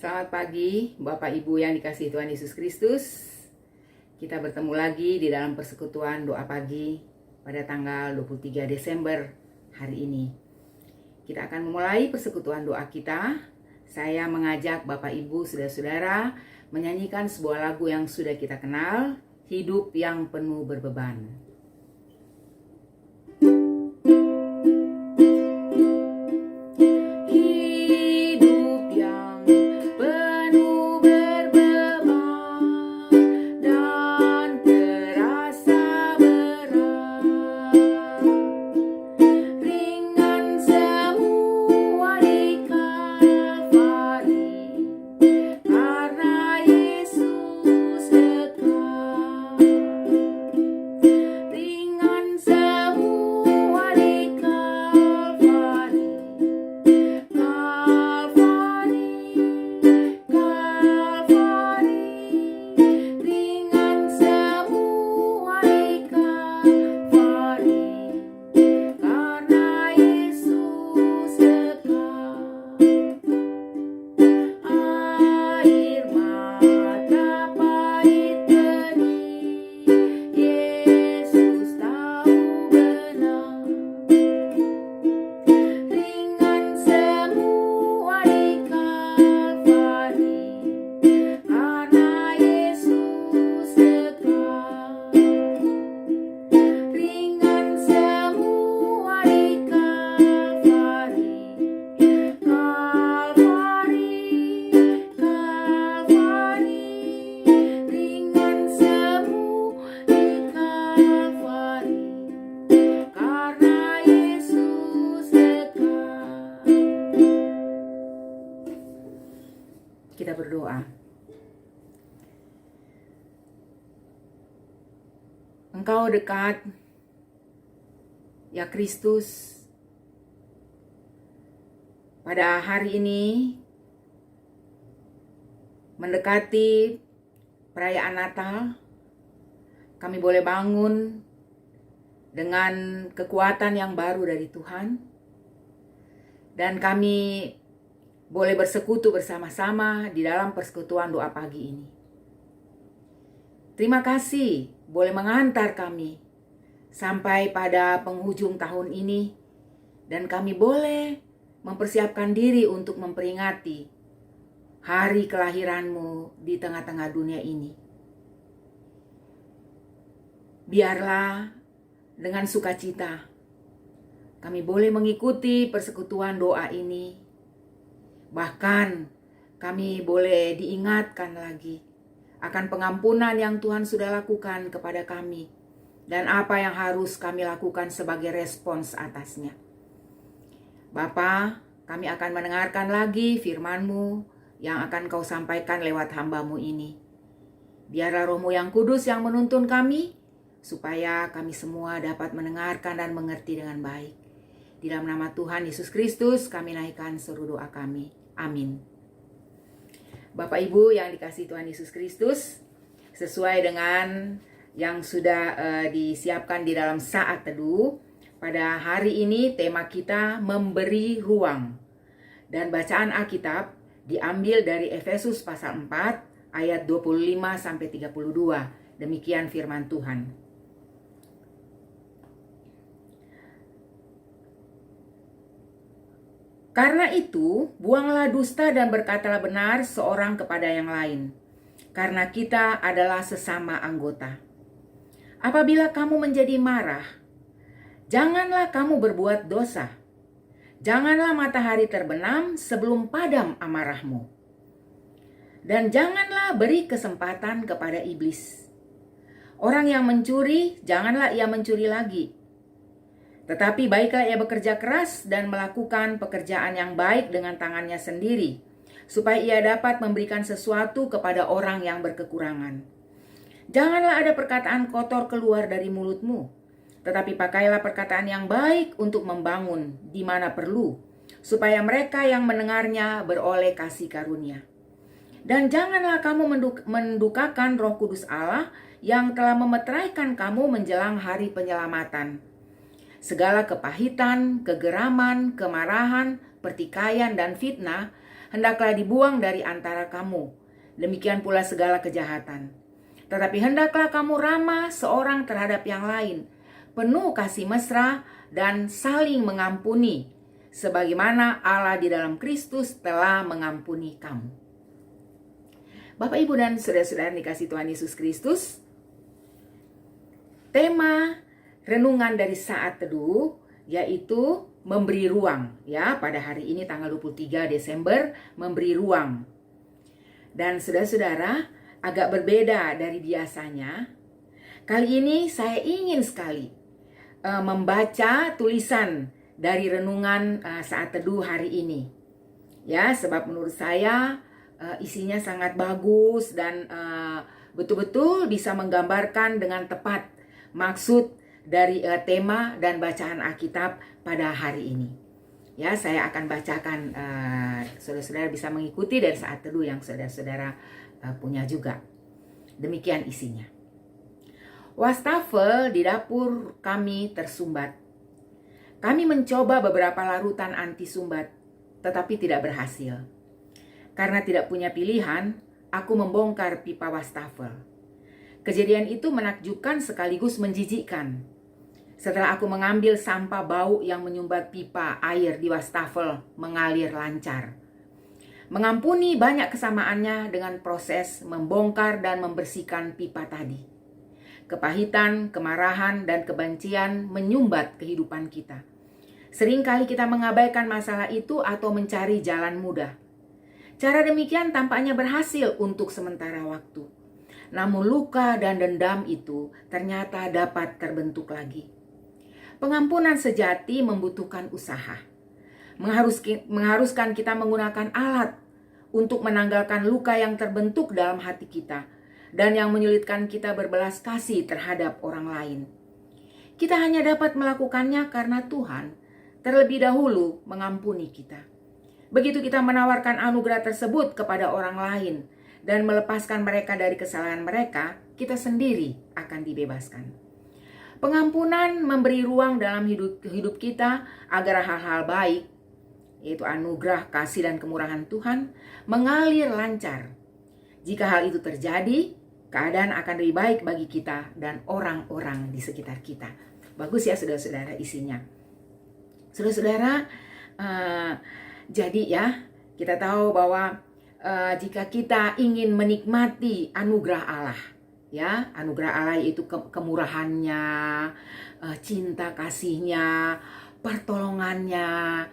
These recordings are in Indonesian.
Selamat pagi Bapak Ibu yang dikasihi Tuhan Yesus Kristus. Kita bertemu lagi di dalam persekutuan doa pagi pada tanggal 23 Desember hari ini. Kita akan memulai persekutuan doa kita. Saya mengajak Bapak Ibu, saudara-saudara menyanyikan sebuah lagu yang sudah kita kenal, Hidup yang Penuh Berbeban. Kita berdoa. Engkau dekat, ya Kristus. Pada hari ini, mendekati perayaan Natal, kami boleh bangun dengan kekuatan yang baru dari Tuhan. Dan kami boleh bersekutu bersama-sama di dalam persekutuan doa pagi ini. Terima kasih boleh mengantar kami sampai pada penghujung tahun ini, dan kami boleh mempersiapkan diri untuk memperingati hari kelahiran-Mu di tengah-tengah dunia ini. Biarlah dengan sukacita kami boleh mengikuti persekutuan doa ini. Bahkan kami boleh diingatkan lagi akan pengampunan yang Tuhan sudah lakukan kepada kami dan apa yang harus kami lakukan sebagai respons atasnya. Bapa, kami akan mendengarkan lagi firman-Mu yang akan Kau sampaikan lewat hamba-Mu ini. Biarlah Roh-Mu yang kudus yang menuntun kami, supaya kami semua dapat mendengarkan dan mengerti dengan baik. Di dalam nama Tuhan Yesus Kristus kami naikkan seru doa kami. Amin. Bapak Ibu yang dikasihi Tuhan Yesus Kristus, sesuai dengan yang sudah disiapkan di dalam saat teduh, pada hari ini tema kita memberi ruang. Dan bacaan Alkitab diambil dari Efesus pasal 4 ayat 25 sampai 32. Demikian firman Tuhan. Karena itu, buanglah dusta dan berkatalah benar seorang kepada yang lain, karena kita adalah sesama anggota. Apabila kamu menjadi marah, janganlah kamu berbuat dosa. Janganlah matahari terbenam sebelum padam amarahmu. Dan janganlah beri kesempatan kepada iblis. Orang yang mencuri, janganlah ia mencuri lagi. Tetapi baiklah ia bekerja keras dan melakukan pekerjaan yang baik dengan tangannya sendiri, supaya ia dapat memberikan sesuatu kepada orang yang berkekurangan. Janganlah ada perkataan kotor keluar dari mulutmu, tetapi pakailah perkataan yang baik untuk membangun di mana perlu, supaya mereka yang mendengarnya beroleh kasih karunia. Dan janganlah kamu mendukakan Roh Kudus Allah yang telah memeteraikan kamu menjelang hari penyelamatan. Segala kepahitan, kegeraman, kemarahan, pertikaian, dan fitnah hendaklah dibuang dari antara kamu. Demikian pula segala kejahatan. Tetapi hendaklah kamu ramah seorang terhadap yang lain, penuh kasih mesra dan saling mengampuni, sebagaimana Allah di dalam Kristus telah mengampuni kamu. Bapak, Ibu, dan saudara-saudara dikasihi Tuhan Yesus Kristus, tema renungan dari saat teduh yaitu memberi ruang, ya, pada hari ini tanggal 23 Desember, memberi ruang. Dan saudara-saudara, agak berbeda dari biasanya. Kali ini saya ingin sekali membaca tulisan dari renungan saat teduh hari ini. Ya, sebab menurut saya isinya sangat bagus dan betul-betul bisa menggambarkan dengan tepat maksud dari tema dan bacaan Alkitab pada hari ini. Ya, saya akan bacakan, saudara-saudara bisa mengikuti dari saat teduh yang saudara-saudara punya juga. Demikian isinya. Wastafel di dapur kami tersumbat. Kami mencoba beberapa larutan anti sumbat, tetapi tidak berhasil. Karena tidak punya pilihan, aku membongkar pipa wastafel. Kejadian itu menakjubkan sekaligus menjijikkan. Setelah aku mengambil sampah bau yang menyumbat pipa, air di wastafel mengalir lancar. Mengampuni banyak kesamaannya dengan proses membongkar dan membersihkan pipa tadi. Kepahitan, kemarahan, dan kebencian menyumbat kehidupan kita. Seringkali kita mengabaikan masalah itu atau mencari jalan mudah. Cara demikian tampaknya berhasil untuk sementara waktu. Namun luka dan dendam itu ternyata dapat terbentuk lagi. Pengampunan sejati membutuhkan usaha. Mengharuskan kita menggunakan alat untuk menanggalkan luka yang terbentuk dalam hati kita dan yang menyulitkan kita berbelas kasih terhadap orang lain. Kita hanya dapat melakukannya karena Tuhan terlebih dahulu mengampuni kita. Begitu kita menawarkan anugerah tersebut kepada orang lain dan melepaskan mereka dari kesalahan mereka, kita sendiri akan dibebaskan. Pengampunan memberi ruang dalam hidup kita agar hal-hal baik, yaitu anugerah, kasih, dan kemurahan Tuhan, mengalir lancar. Jika hal itu terjadi, keadaan akan lebih baik bagi kita dan orang-orang di sekitar kita. Bagus ya saudara-saudara isinya. Saudara-saudara, jadi ya, kita tahu bahwa jika kita ingin menikmati anugerah Allah, ya, anugerah Allah yaitu kemurahannya, cinta kasihnya, pertolongannya,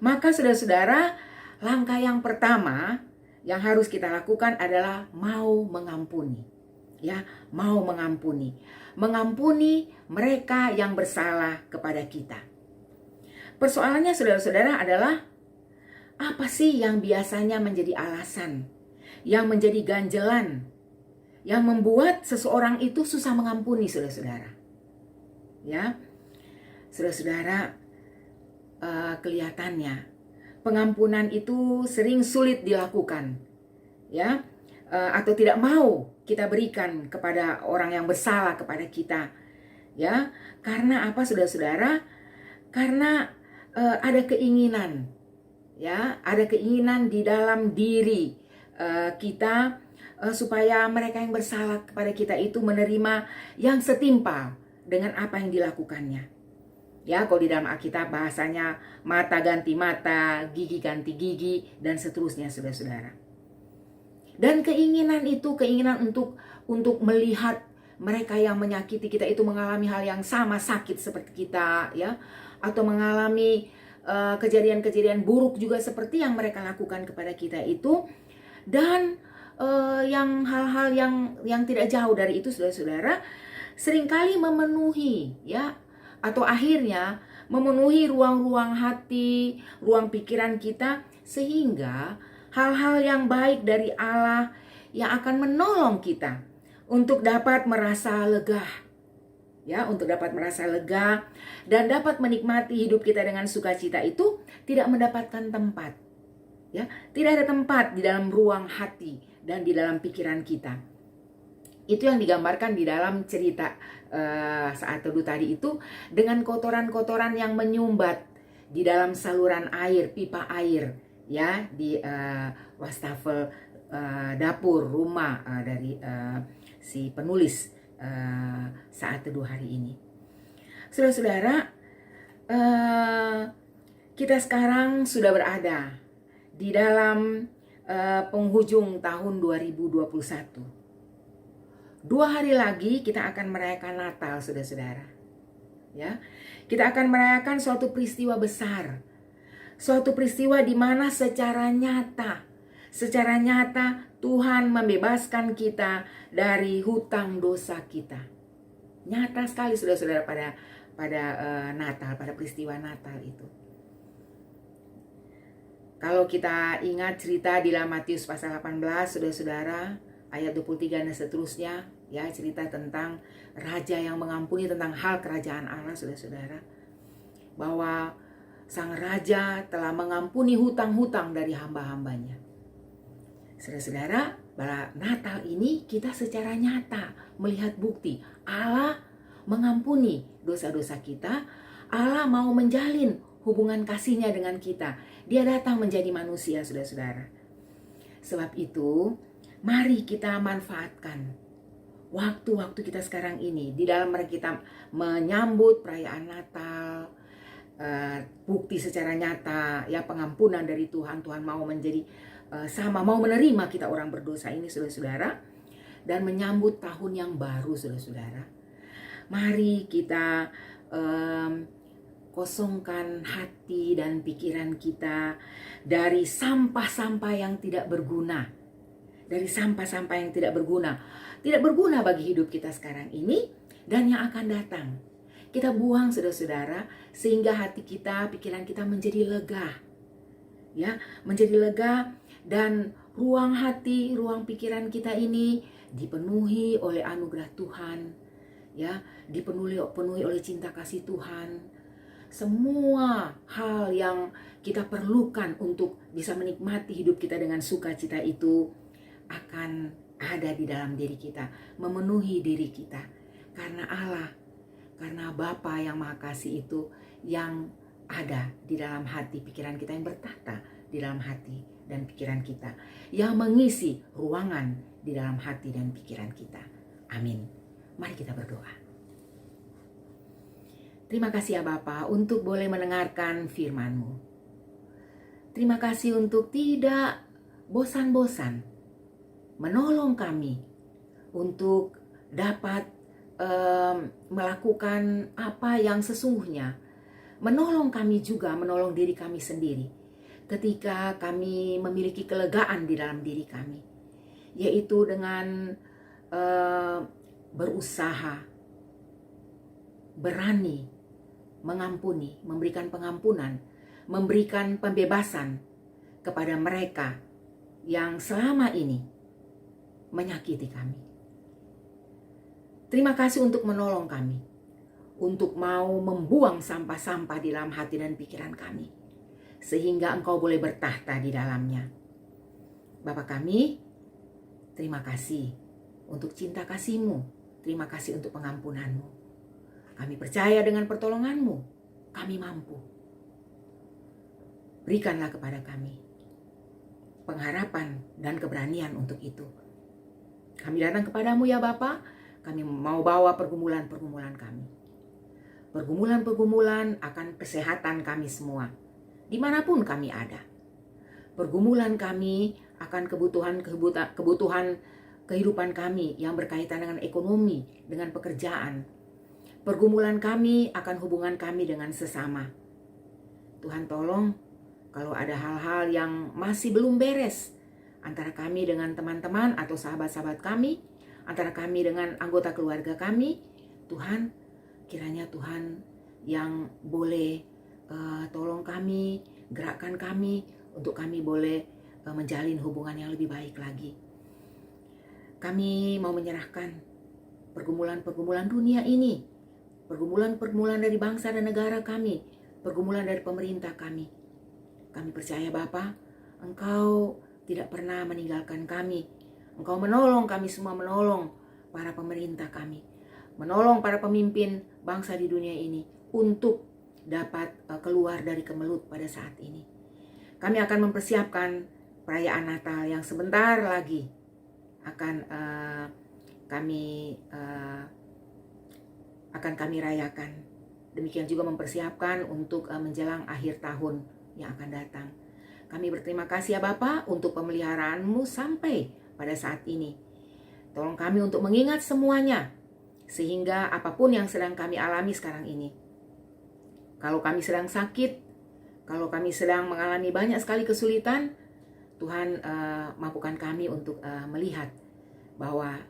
maka saudara-saudara, langkah yang pertama yang harus kita lakukan adalah mau mengampuni. Ya, mau mengampuni. Mengampuni mereka yang bersalah kepada kita. Persoalannya saudara-saudara adalah apa sih yang biasanya menjadi alasan, yang menjadi ganjelan, yang membuat seseorang itu susah mengampuni saudara-saudara. Ya, saudara-saudara, kelihatannya pengampunan itu sering sulit dilakukan, ya, atau tidak mau kita berikan kepada orang yang bersalah kepada kita, ya. Karena apa saudara-saudara? Karena ada keinginan, ya, ada keinginan di dalam diri kita supaya mereka yang bersalah kepada kita itu menerima yang setimpal dengan apa yang dilakukannya. Ya, kalau di dalam Alkitab bahasanya mata ganti mata, gigi ganti gigi, dan seterusnya saudara-saudara. Dan keinginan itu, keinginan untuk melihat mereka yang menyakiti kita itu mengalami hal yang sama sakit seperti kita, ya, atau mengalami kejadian-kejadian buruk juga seperti yang mereka lakukan kepada kita itu, dan yang hal-hal yang tidak jauh dari itu saudara-saudara seringkali memenuhi, ya, atau akhirnya memenuhi ruang-ruang hati, ruang pikiran kita, sehingga hal-hal yang baik dari Allah yang akan menolong kita untuk dapat merasa lega, ya, untuk dapat merasa lega dan dapat menikmati hidup kita dengan sukacita itu tidak mendapatkan tempat, ya, tidak ada tempat di dalam ruang hati dan di dalam pikiran kita. Itu yang digambarkan di dalam cerita saat teduh tadi itu, dengan kotoran-kotoran yang menyumbat di dalam saluran air, pipa air, ya di wastafel dapur rumah dari si penulis saat teduh hari ini. Saudara-saudara, kita sekarang sudah berada di dalam penghujung tahun 2021. 2 hari lagi kita akan merayakan Natal, saudara-saudara. Ya, kita akan merayakan suatu peristiwa besar, suatu peristiwa di mana secara nyata Tuhan membebaskan kita dari hutang dosa kita. Nyata sekali, saudara-saudara, pada Natal, pada peristiwa Natal itu. Kalau kita ingat cerita di dalam Matius pasal 18, saudara-saudara, ayat 23 dan seterusnya, ya, cerita tentang raja yang mengampuni, tentang hal kerajaan Allah, saudara-saudara. Bahwa sang raja telah mengampuni hutang-hutang dari hamba-hambanya. Saudara-saudara, pada Natal ini kita secara nyata melihat bukti Allah mengampuni dosa-dosa kita. Allah mau menjalin hubungan kasihnya dengan kita. Dia datang menjadi manusia, saudara-saudara. Sebab itu, mari kita manfaatkan waktu-waktu kita sekarang ini di dalam kita menyambut perayaan Natal, bukti secara nyata, ya, pengampunan dari Tuhan. Tuhan mau menjadi mau menerima kita orang berdosa ini, saudara-saudara, dan menyambut tahun yang baru, saudara-saudara. Mari kita kosongkan hati dan pikiran kita dari sampah-sampah yang tidak berguna. Dari sampah-sampah yang tidak berguna. Tidak berguna bagi hidup kita sekarang ini dan yang akan datang. Kita buang, saudara-saudara, sehingga hati kita, pikiran kita menjadi lega. Ya, menjadi lega, dan ruang hati, ruang pikiran kita ini dipenuhi oleh anugerah Tuhan. Ya, dipenuhi oleh cinta kasih Tuhan. Semua hal yang kita perlukan untuk bisa menikmati hidup kita dengan sukacita itu akan ada di dalam diri kita, memenuhi diri kita. Karena Allah, karena Bapa yang Maha Kasih itu yang ada di dalam hati pikiran kita, yang bertata di dalam hati dan pikiran kita, yang mengisi ruangan di dalam hati dan pikiran kita. Amin. Mari kita berdoa. Terima kasih ya Bapa untuk boleh mendengarkan firman-Mu. Terima kasih untuk tidak bosan-bosan menolong kami untuk dapat melakukan apa yang sesungguhnya. Menolong kami juga, menolong diri kami sendiri ketika kami memiliki kelegaan di dalam diri kami, yaitu dengan berusaha, berani mengampuni, memberikan pengampunan, memberikan pembebasan kepada mereka yang selama ini menyakiti kami. Terima kasih untuk menolong kami, untuk mau membuang sampah-sampah di dalam hati dan pikiran kami, sehingga Engkau boleh bertahta di dalamnya. Bapa kami, terima kasih untuk cinta kasih-Mu, terima kasih untuk pengampunan-Mu. Kami percaya dengan pertolongan-Mu, kami mampu. Berikanlah kepada kami pengharapan dan keberanian untuk itu. Kami datang kepadamu ya Bapa, kami mau bawa pergumulan-pergumulan kami. Pergumulan-pergumulan akan kesehatan kami semua, dimanapun kami ada. Pergumulan kami akan kebutuhan kehidupan kami yang berkaitan dengan ekonomi, dengan pekerjaan. Pergumulan kami akan hubungan kami dengan sesama. Tuhan tolong kalau ada hal-hal yang masih belum beres antara kami dengan teman-teman atau sahabat-sahabat kami, antara kami dengan anggota keluarga kami, Tuhan, kiranya Tuhan yang boleh tolong kami, gerakkan kami untuk kami boleh menjalin hubungan yang lebih baik lagi. Kami mau menyerahkan pergumulan-pergumulan dunia ini, pergumulan-pergumulan dari bangsa dan negara kami, pergumulan dari pemerintah kami. Kami percaya Bapa, Engkau tidak pernah meninggalkan kami. Engkau menolong kami semua, menolong para pemerintah kami, menolong para pemimpin bangsa di dunia ini untuk dapat keluar dari kemelut pada saat ini. kami akan mempersiapkan perayaan Natal yang sebentar lagi akan kami rayakan. Demikian juga mempersiapkan untuk menjelang akhir tahun yang akan datang. Kami berterima kasih ya Bapa untuk pemeliharaan-Mu sampai pada saat ini. Tolong kami untuk mengingat semuanya, sehingga apapun yang sedang kami alami sekarang ini, kalau kami sedang sakit, kalau kami sedang mengalami banyak sekali kesulitan, Tuhan mampukan kami untuk melihat bahwa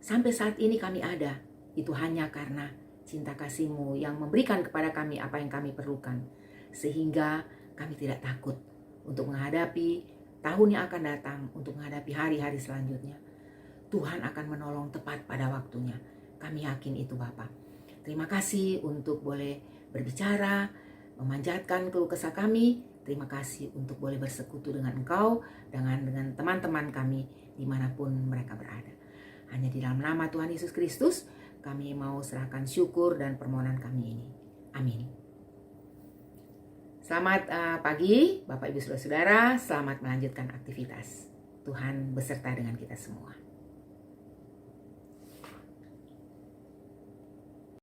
sampai saat ini kami ada, itu hanya karena cinta kasih-Mu yang memberikan kepada kami apa yang kami perlukan. Sehingga kami tidak takut untuk menghadapi tahun yang akan datang, untuk menghadapi hari-hari selanjutnya. Tuhan akan menolong tepat pada waktunya. Kami yakin itu Bapa. Terima kasih untuk boleh berbicara, memanjatkan keluh kesah kami. Terima kasih untuk boleh bersekutu dengan Engkau, dengan teman-teman kami dimanapun mereka berada. Hanya di dalam nama Tuhan Yesus Kristus, kami mau serahkan syukur dan permohonan kami ini. Amin. Selamat pagi Bapak Ibu Saudara-saudara, selamat melanjutkan aktivitas. Tuhan beserta dengan kita semua.